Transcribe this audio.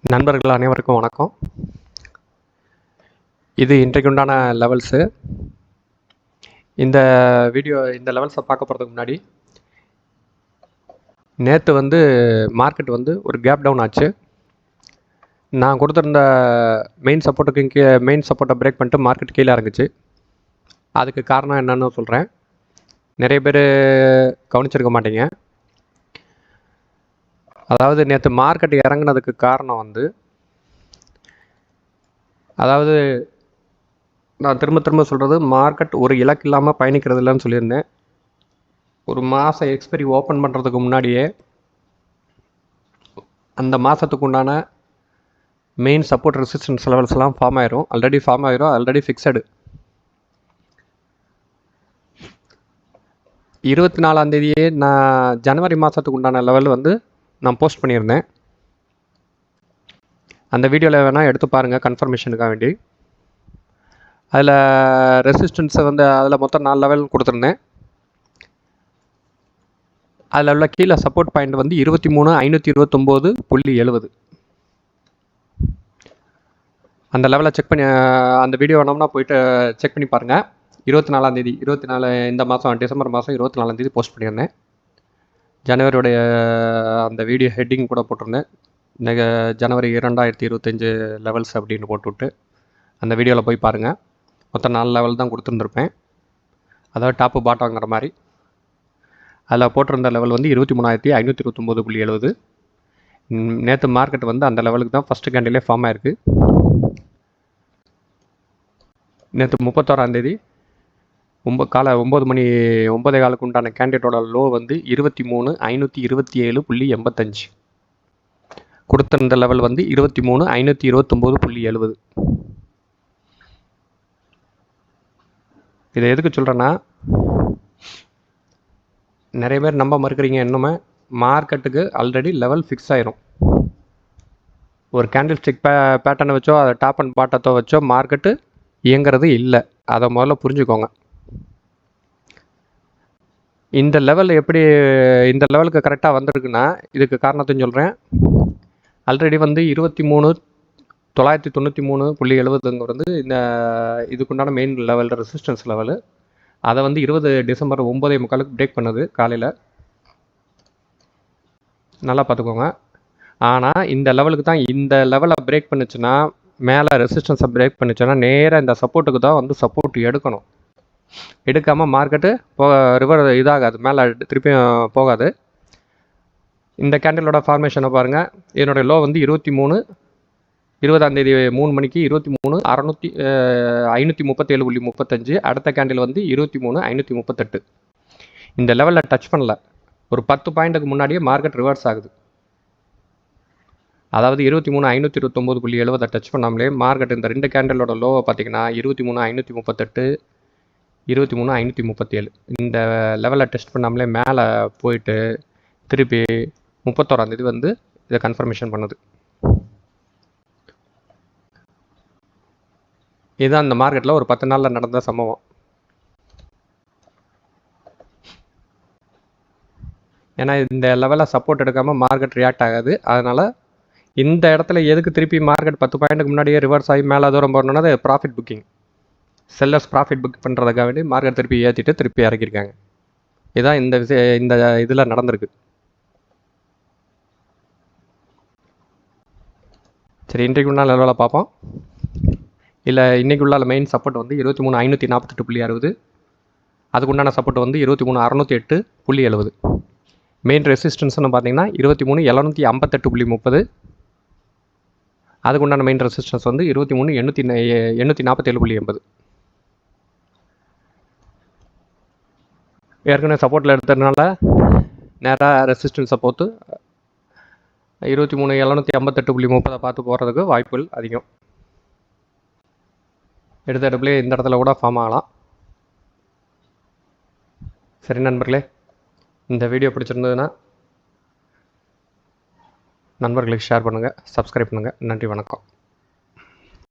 நண்பர்கள் அனைவருக்கும் வணக்கம். இது இன்றைக்குண்டான லெவல்ஸு. இந்த லெவல்ஸை பார்க்க போகிறதுக்கு முன்னாடி நேற்று மார்க்கெட் ஒரு கேப் டவுன் ஆச்சு. நான் கொடுத்துருந்த மெயின் சப்போர்ட்டை பிரேக் பண்ணிட்டு மார்க்கெட் கீழே இறங்குச்சு. அதுக்கு காரணம் என்னன்னு சொல்கிறேன். நிறைய பேர் கவனிச்சிருக்க மாட்டீங்க. அதாவது நேற்று மார்க்கெட் இறங்குனதுக்கு காரணம் அதாவது நான் திரும்ப சொல்கிறது, மார்க்கெட் ஒரு இலக்கு இல்லாமல் பயணிக்கிறது இல்லைன்னு சொல்லியிருந்தேன். ஒரு மாதம் எக்ஸ்பைரி ஓப்பன் பண்ணுறதுக்கு முன்னாடியே அந்த மாதத்துக்கு உண்டான மெயின் சப்போர்ட் ரெசிஸ்டன்ஸ் லெவல்ஸ்லாம் ஆல்ரெடி ஃபிக்ஸடு. 24 நான் ஜனவரி மாதத்துக்கு உண்டான லெவல் நான் போஸ்ட் பண்ணியிருந்தேன். அந்த வீடியோவில் வேணால் எடுத்து பாருங்கள் கன்ஃபர்மேஷனுக்காக வேண்டி. அதில் ரெசிஸ்டன்ஸை அதில் மொத்தம் 4 லெவல் கொடுத்துருந்தேன். அதில் உள்ள கீழே சப்போர்ட் பாயிண்ட் 23,529.70. அந்த லெவலை செக் பண்ணி அந்த வீடியோ வேணோம்னா போயிட்டு செக் பண்ணி பாருங்கள். 24 இந்த மாதம் டிசம்பர் மாதம் 24 போஸ்ட் பண்ணியிருந்தேன். ஜனவரியோடைய அந்த வீடியோ ஹெட்டிங் கூட போட்டிருந்தேன். ஜனவரி 2025 லெவல்ஸ் அப்படின்னு போட்டுவிட்டு அந்த வீடியோவில் போய் பாருங்கள். மொத்தம் 4 லெவல் தான் கொடுத்துருந்துருப்பேன். அதாவது டாப்பு பாட்டங்கிற மாதிரி. அதில் போட்டிருந்த லெவல் 23,529.70. நேற்று மார்க்கெட் அந்த லெவலுக்கு தான் ஃபஸ்ட்டு கேண்டிலே ஃபார்ம் ஆயிருக்கு. நேற்று 31 காலை 9:15 உண்டான கேண்டிடேட்டோட லோ 23,527.85. கொடுத்திருந்த லெவல் 23,529.70. இதை எதுக்கு சொல்கிறேன்னா, நிறைய பேர் நம்ப மறுக்கிறீங்க. இன்னுமே மார்க்கெட்டுக்கு ஆல்ரெடி லெவல் ஃபிக்ஸ் ஆயிரும். ஒரு கேண்டில் ஸ்டிக் பேட்டர்னை வச்சோ அதை டாப் அண்ட் பாட்டத்தை வச்சோ மார்க்கெட்டு இயங்கிறது இல்லை. அதை முதல்ல புரிஞ்சுக்கோங்க. இந்த லெவல் எப்படி இந்த லெவலுக்கு கரெக்டாக வந்திருக்குன்னா இதுக்கு காரணத்தையும் சொல்கிறேன். ஆல்ரெடி 23,993.70 இந்த இதுக்குண்டான மெயின் லெவல் ரெசிஸ்டன்ஸ் லெவலு. அதை 20 டிசம்பர் 9:45 பிரேக் பண்ணுது காலையில். நல்லா பார்த்துக்கோங்க. ஆனால் இந்த லெவலுக்கு தான், இந்த லெவலை பிரேக் பண்ணுச்சுன்னா, மேலே ரெசிஸ்டன்ஸை பிரேக் பண்ணுச்சுன்னா நேராக இந்த சப்போர்ட்டுக்கு தான் சப்போர்ட் எடுக்கணும். எடுக்காமல் மார்க்கெட்டு இதாகாது, மேலே திருப்பியும் போகாது. இந்த கேண்டிலோட ஃபார்மேஷனை பாருங்கள். என்னுடைய லோ 20 3 மணிக்கு 23,537.35. அடுத்த கேண்டில் 23,538. இந்த லெவலில் டச் பண்ணல. ஒரு 10 பாயிண்ட்டுக்கு முன்னாடியே மார்க்கெட் ரிவர்ஸ் ஆகுது. அதாவது 23,529.70 டச் பண்ணாமலே மார்க்கெட் இந்த 2 கேண்டிலோட லோவை பார்த்தீங்கன்னா 23,538, 23,537 இந்த லெவலை டெஸ்ட் பண்ணாமலே மேலே போயிட்டு திருப்பி 31 இதை கன்ஃபர்மேஷன் பண்ணுது. இதுதான் இந்த மார்க்கெட்டில் ஒரு 10 நாளில் நடந்த சம்பவம். ஏன்னா இந்த லெவலில் சப்போர்ட் எடுக்காமல் மார்க்கெட் ரியாக்ட் ஆகாது. அதனால் இந்த இடத்துல எதுக்கு திருப்பி மார்க்கெட் 10 பாயிண்ட்டுக்கு முன்னாடியே ரிவர்ஸ் ஆகி மேலே தூரம் போகணுன்னா அது profit booking. Sellers profit book பண்ணுறதுக்காக வேண்டி மார்க்கெட் திருப்பி ஏற்றிட்டு திருப்பி இறக்கியிருக்காங்க. இதுதான் இந்த இதில் நடந்திருக்கு. சரி, இன்றைக்கு உள்ள லெவலில் பார்ப்போம். இல்லை, இன்றைக்கு உள்ள மெயின் சப்போர்ட் 23,548.60. அதுக்கு உண்டான சப்போர்ட் 23,608.70. மெயின் ரெசிஸ்டன்ஸ்னு பார்த்தீங்கன்னா 23,758.30. அதுக்கு உண்டான மெயின் ரெசிஸ்டன்ஸ் 23,847.80. ஏற்கனவே சப்போர்ட்டில் எடுத்ததுனால நேராக ரெசிஸ்டன்ஸை போட்டு 23,758.30 பார்த்து போகிறதுக்கு வாய்ப்புகள் அதிகம். எடுத்த இடத்துல இந்த இடத்துல கூட ஃபார்ம் ஆகலாம். சரி நண்பர்களே, இந்த வீடியோ பிடிச்சிருந்ததுன்னா நண்பர்களுக்கு ஷேர் பண்ணுங்கள், சப்ஸ்கிரைப் பண்ணுங்கள். நன்றி, வணக்கம்.